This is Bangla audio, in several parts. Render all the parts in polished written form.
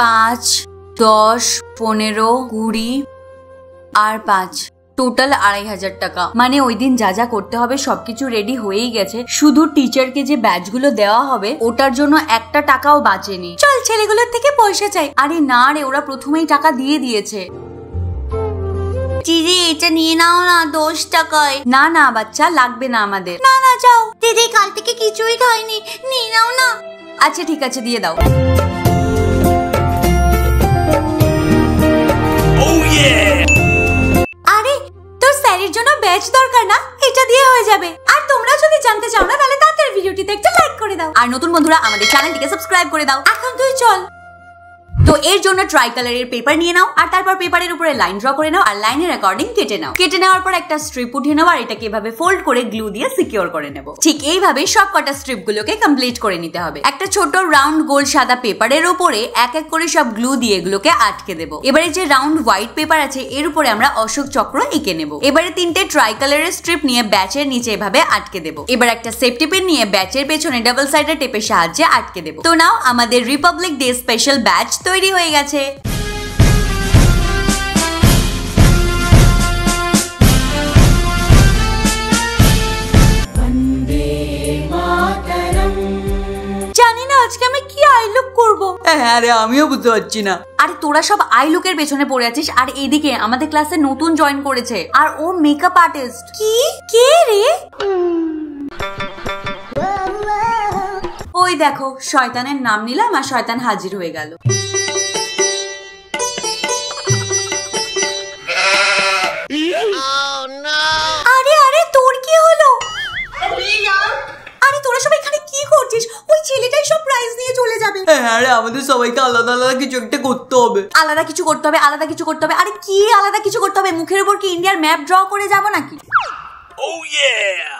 5, 10, 15, 20 আর 5 টোটাল 2500 টাকা। মানে ওই দিন যা যা করতে হবে সবকিছু রেডি হয়েই গেছে, শুধু টিচারকে যে ব্যাচগুলো দেওয়া হবে ওটার জন্য একটা টাকাও বাঁচেনি। চল ছেলেগুলোর থেকে পয়সা চাই। আরে না রে, ওরা প্রথমেই টাকা দিয়ে দিয়েছে। দিদি এটা নিয়ে নাও না 10 টাকায়। না না বাচ্চা, লাগবে না আমাদের। না না যাও। দিদি কাল থেকে কিছুই খাইনি, নিয়ে নাও না। আচ্ছা ঠিক আছে, দিয়ে দাও। আরে তোর স্যারের জন্য ব্যাচ দরকার না, এটা দিয়ে হয়ে যাবে। আর তোমরা যদি জানতে চাও না তাহলে তাড়াতাড়ি ভিডিওটিতে একটা লাইক করে দাও, আর নতুন বন্ধুরা আমাদের চ্যানেলটিকে সাবস্ক্রাইব করে দাও। এখন তুই চল। তো এর জন্য ট্রাই কালারের পেপার নিয়ে নাও, আর তারপর পেপারের উপরে লাইন ড্র করে নাও, আর লাইনের অ্যাকর্ডিং কেটে নাও। কেটে নেওয়ার পর একটা স্ট্রিপ উঠিয়ে নাও, আর এটাকে এভাবে ফোল্ড করে গ্লু দিয়ে সিকিউর করে নেব। ঠিক এইভাবে সব কটা স্ট্রিপ গুলোকে কমপ্লিট করে নিতে হবে। একটা ছোট রাউন্ড গোল সাদা পেপারের উপরে এক এক করে সব গ্লু দিয়ে এগুলোকে আটকে দেব। এবারে যে রাউন্ড হোয়াইট পেপার আছে এর উপরে আমরা অশোক চক্র এঁকে নেব। এবারে 3টে ট্রাই কালারের স্ট্রিপ নিয়ে ব্যাচের নিচে এভাবে আটকে দেব। এবার একটা সেফটি পিন নিয়ে ব্যাচের পেছনে ডাবল সাইডের টেপের সাহায্যে আটকে দেব। তো নাও আমাদের রিপাবলিক ডে স্পেশাল ব্যাচ তৈরি হয়ে গেছে। জানি না আজকে আমি কি আই লুক করব। আরে আমিও বুঝতে পারছি না। আরে তোরা সব আই লুকের পেছনে পড়ে আছিস, আর এইদিকে আমাদের ক্লাসে নতুন জয়েন করেছে, আর ও মেকআপ আর্টিস্ট। কি কে রে? ওই দেখো, শয়তানের নাম নিলাম আর শয়তান হাজির হয়ে গেল। আরে আরে তোর কি হলো? আরে তোরা সব এখানে কি করছিস? ওই ছেলেটাই সব প্রাইজ নিয়ে চলে যাবে। আরে আমাদের সবাইকে আলাদা আলাদা কিছু একটা করতে হবে। আলাদা কিছু করতে হবে, আলাদা কিছু করতে হবে। আরে কি আলাদা কিছু করতে হবে? মুখের উপর কি ইন্ডিয়ার ম্যাপ ড্র করে যাব নাকি? Oh yeah!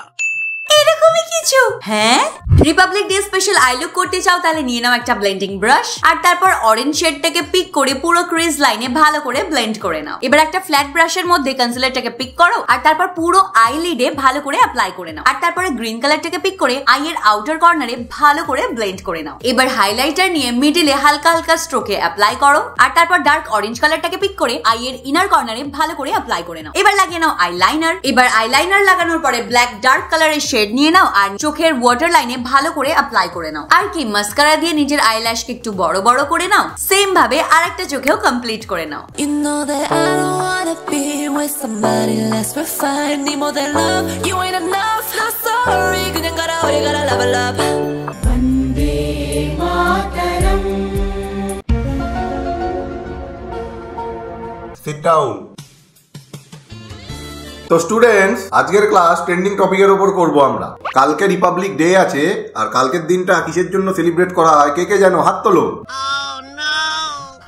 এরকমই কিছু। হ্যাঁ, Republic day special I look করতে চাও তাহলে নিয়ে নাও একটা ব্লেন্ডিং ব্রাশ, আর তারপর অরেঞ্জ শেডটাকে পিক করে পুরো ক্রিজ লাইনে ভালো করে ব্লেন্ড করে নাও। এবার একটা ফ্ল্যাট ব্রাশের মধ্যে কনসিলারটাকে পিক করো, আর তারপর পুরো আইলিডে ভালো করে অ্যাপ্লাই করে নাও। আর তারপরে গ্রিন কালারটাকে পিক করে আইয়ের আউটার কর্নারে ভালো করে ব্লেন্ড করে নাও। এবার হাইলাইটার নিয়ে মিডলে হালকা হালকা স্ট্রোকে অ্যাপ্লাই করো, আর তারপর ডার্ক অরেঞ্জ কালারটাকে পিক করে আইয়ের ইনার কর্নারে ভালো করে অ্যাপ্লাই করে নাও। এবার লাগিয়ে নাও আইলাইনার। এবার আইলাইনার লাগানোর পরে ব্ল্যাক ডার্ক কালারের শেড নিয়ে নাও, আর চোখের ওয়াটার লাইনে ভালো করে অ্যাপ্লাই করে নাও। আর কি মাস্কারা দিয়ে নিজের আইল্যাশকে একটু বড় বড় করে নাও। সেম ভাবে আরেকটা চোখেও কমপ্লিট করে নাও। You know that I don't wanna be with somebody less refined. Need more than love. You ain't enough. I'm sorry. 그냥 가라. We gotta level up. Vande Mataram. Sit down. তো স্টুডেন্টস, আজকের ক্লাস ট্রেন্ডিং টপিকের উপর করব আমরা। কালকে রিপাবলিক ডে আছে, আর কালকের দিনটা কিসের জন্য সেলিব্রেট করা হয় কে কে জানো? হাত তোলো।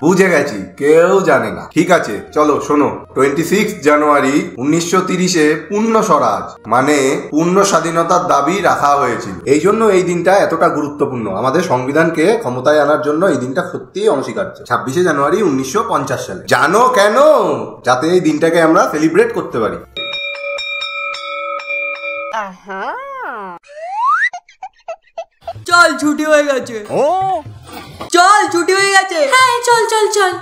বুঝে গেছি, কেউ জানে না। ঠিক আছে, চলো শোনো। 26 জানুয়ারি 1930-এ পূর্ণ স্বরাজ মানে পূর্ণ স্বাধীনতার দাবি রাখা হয়েছিল। এই জন্য এই দিনটা এতটা গুরুত্বপূর্ণ। আমাদের সংবিধানকে ক্ষমতায় আনার জন্য এই দিনটা সত্যিই অনস্বীকার্য। 26শে জানুয়ারি 1950 সালে। জানো কেন? যাতে এই দিনটাকে আমরা সেলিব্রেট করতে পারি। চল ছুটি হয়ে গেছে। চল ছুটি হয়ে গেছে। হ্যাঁ চল চল চল।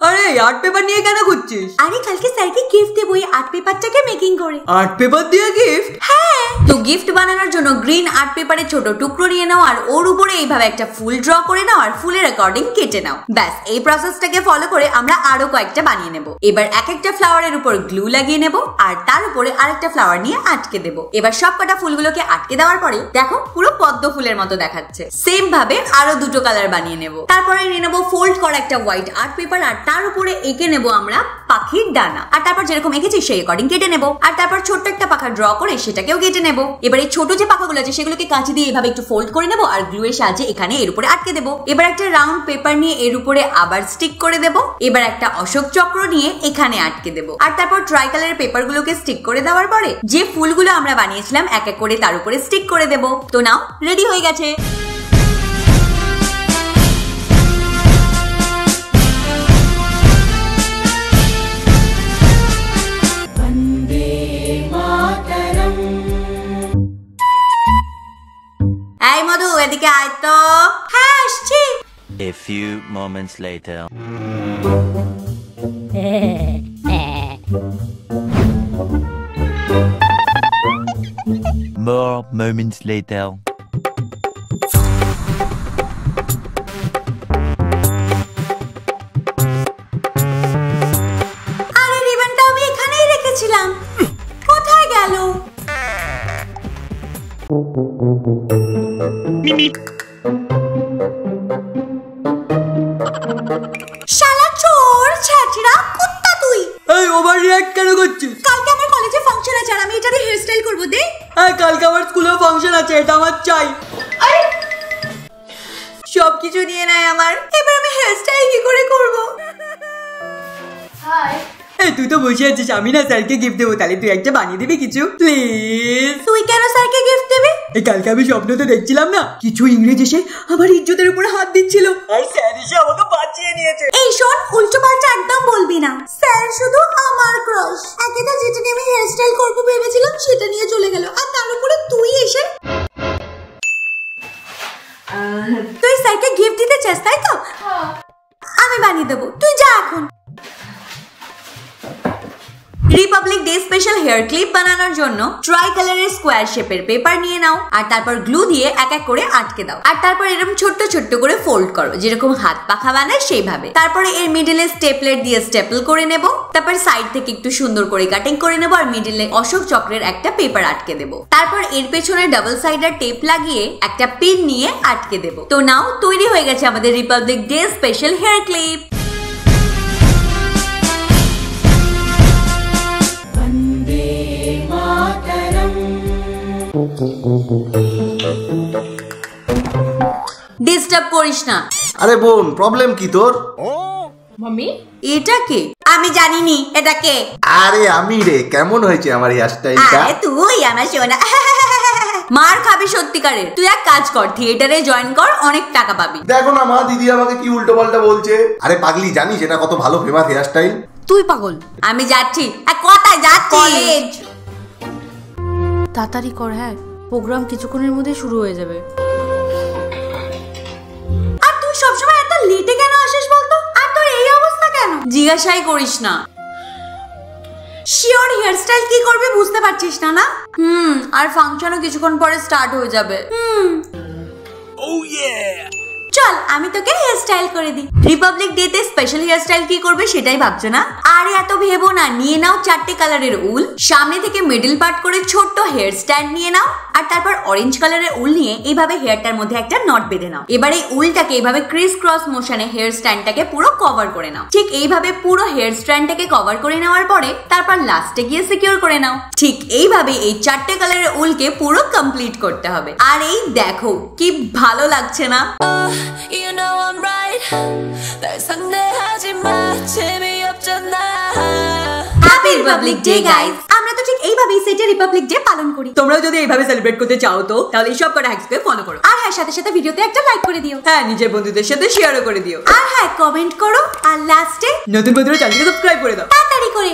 আরে আর্ট পেপার নিয়ে কেন ঘুরছিস? আরে কালকে স্যারকে গিফট দেবো এই আর্ট পেপারটাকে মেকিং করে। আর্ট পেপার দিয়ে গিফট? হ্যাঁ। তো গিফট বানানোর জন্য গ্রিন আর্ট পেপারের ছোট টুকরো নিয়ে নাও, আর ওর উপরে এইভাবে একটা ফুল ড্র করে নাও, আর ফুলের অ্যাকর্ডিং কেটে নাও। ব্যাস এই প্রসেসটাকে ফলো করে আমরা আরো কয়েকটা বানিয়ে নেব। এবার এক একটা ফ্লাওয়ারের উপর গ্লু লাগিয়ে নেব, আর তার উপরে আরেকটা ফ্লাওয়ার নিয়ে আটকে দেব। এবার সব কটা ফুলগুলোকে আটকে দেওয়ার পরে দেখো পুরো পদ্ম ফুলের মতো দেখাচ্ছে। সেম ভাবে আরো দুটো কালার বানিয়ে নেব। তারপরে নিয়ে নেব ফোল্ড করা একটা হোয়াইট আর্ট পেপার, আর তার উপরে এঁকে নেব আমরা পাখির ডানা। আর তারপর যেরকম এঁকেছি সেই অ্যাকর্ডিং কেটে নেব, আর তারপর ছোট্ট একটা পাখা ড্র করে সেটাকেও কেটে নেব। এবার এই ছোট যে পাখাগুলো আছে সেগুলোকে কাঁচি দিয়ে এভাবে একটু ফোল্ড করে নেব, আর গ্লু এর সাহায্যে এখানে এর উপরে আটকে দেব। এবার একটা রাউন্ড পেপার নিয়ে এর উপরে আবার স্টিক করে দেব। এবার একটা অশোক চক্র নিয়ে এখানে আটকে দেব, আর তারপর ট্রাই কালারের পেপারগুলোকে স্টিক করে দেওয়ার পরে যে ফুলগুলো আমরা বানিয়েছিলাম এক এক করে তার উপরে স্টিক করে দেব। তো নাও রেডি হয়ে গেছে। এই মধু এদিকে আয় তো। হ্যাঁ আসছি। A few moments later. More moments later. আরে রিবনটা আমি এখানেই রেখেছিলাম, কোথায় গেল? শালা চোর ছাচড়া কুত্তা তুই। এই ওভার রিঅ্যাক্ট কেন করছিস? কালকে আমার কলেজে ফাংশন আছে আর আমি এটা দিয়ে হেয়ার স্টাইল করব। দে। এই কালকে আমার স্কুলে ফাংশন আছে, এটা আমার চাই। সবকিছু নিয়ে নেয় আমার, এবার আমি হেয়ার স্টাইল কি করে করব? হাই। এই তুই তো বসে আছিস, আমি না স্যারকে গিফট দেবো, তাহলে তুই একটা বানিয়ে দিবি কিছু প্লিজ। তুই কেন স্যারকে গিফট দিবি? এই কালকে আমি স্বপ্নতে দেখছিলাম না কিছু ইংরেজ এসে আমার ইজ্জতের উপর হাত দিচ্ছিল, আর স্যার এসে আমাকে বাঁচিয়ে নিয়েছে। এই শোন, উল্টো পাল্টা একদম বলবি না। স্যার শুধু আমার ক্রাশ। আগে তো যেটা নিয়ে আমি হেয়ার স্টাইল করবো ভেবেছিলাম সেটা নিয়ে চলে গেল, আর তার উপরে তুই এসে। তুই স্যারকে গিফট দিতে চাস তাই তো? আমি বানিয়ে দেবো, তুই যা এখন। Republic day special hair clip বানানোর জন্য ট্রাই কালারের স্কোয়ার শেপের পেপার নিয়ে নাও, আর তারপর গ্লু দিয়ে এক এক করে আটকে দাও, আর তারপর এরকম ছোট্ট ছোট্ট করে ফোল্ড করো, যেরকম হাত পাখা বানায় সেইভাবে। তারপরে এর মিডলে স্টেপলের দিয়ে স্টেপল করে নেব, তারপর সাইড থেকে একটু সুন্দর করে কাটিং করে নেব, আর মিডলে অশোক চক্রের একটা পেপার আটকে দেব। তারপর এর পেছনে ডাবল সাইডার টেপ লাগিয়ে একটা পিন নিয়ে আটকে দেব। তো নাও তৈরি হয়ে গেছে আমাদের republic day special hair clip. Disturb করিস না। আরে বোন, প্রবলেম কি তোর? মাম্মি এটা কে? আমি জানিনি এটা কে। আরে আমি রে, কেমন হয়েছে আমার হেয়ার স্টাইলটা? আরে তুই আমার সোনা। মার খাবি সত্যিকারের। তুই এক কাজ কর, থিয়েটারে জয়েন কর, অনেক টাকা পাবি। দেখো না মা, দিদি আমাকে কি উল্টো পাল্টা বলছে। আরে পাগলি, জানিস এটা কত ভালো ফেমাস হেয়ার স্টাইল? তুই পাগল। আমি যাচ্ছি। কোথায় যাচ্ছি? কলেজ। তাড়াতাড়ি কর, হ্যাঁ প্রোগ্রাম কিছুক্ষণের মধ্যে শুরু হয়ে যাবে। আর তুই সবসময় এত লেটে কেন আসিস বলতো? আর তোর এই অবস্থা কেন? জিজ্ঞাসাই করিস না। শিওর হেয়ার স্টাইল কি করবে বুঝতে পারছিস না না? আর ফাংশনও কিছুক্ষণ পরে স্টার্ট হয়ে যাবে। চল আমি তোকে হেয়ার স্টাইল করে দিই। রিপাবলিক ডে তে স্পেশাল হেয়ার স্টাইল কি করবে সেটাই ভাবছো না? আরে এত ভেবো না, নিয়ে নাও 4টে কালারের উল, সামনে থেকে মিডল পার্ট করে ছোট্ট হেয়ার স্ট্যান্ড নিয়ে নাও, আর তারপর অরেঞ্জ কালারের উল নিয়ে এইভাবে হেয়ারটার মধ্যে একটা নট বেঁধে নাও। এবার এই উলটাকে এইভাবে ক্রিস ক্রস মোশনে হেয়ার স্ট্যান্ডটাকে পুরো কভার করে নাও। ঠিক এইভাবে পুরো হেয়ার স্ট্যান্ডটাকে কভার করে নেওয়ার পরে তারপর লাস্টে গিয়ে সিকিউর করে নাও। ঠিক এইভাবে এই 4টে কালারের উলকে পুরো কমপ্লিট করতে হবে। আর এই দেখো কি ভালো লাগছে না? You know I'm right. 날 상대하지 마. 재미없잖아. Happy republic day guys. আমরা তো ঠিক এইভাবেই সেটে রিপাবলিক ডে পালন করি। তোমরাও যদি এইভাবে সেলিব্রেট করতে চাও তো তাহলে এই সব কটা হ্যাকসকে ফলো করো, আর হ্যাঁ সাথে সাথে ভিডিওতে একটা লাইক করে দিও। হ্যাঁ নিজের বন্ধুদের সাথে শেয়ারও করে দিও, আর হ্যাঁ কমেন্ট করো, আর লাস্টে নতুন বন্ধুরা চ্যানেলকে সাবস্ক্রাইব করে দাও তাড়াতাড়ি করে।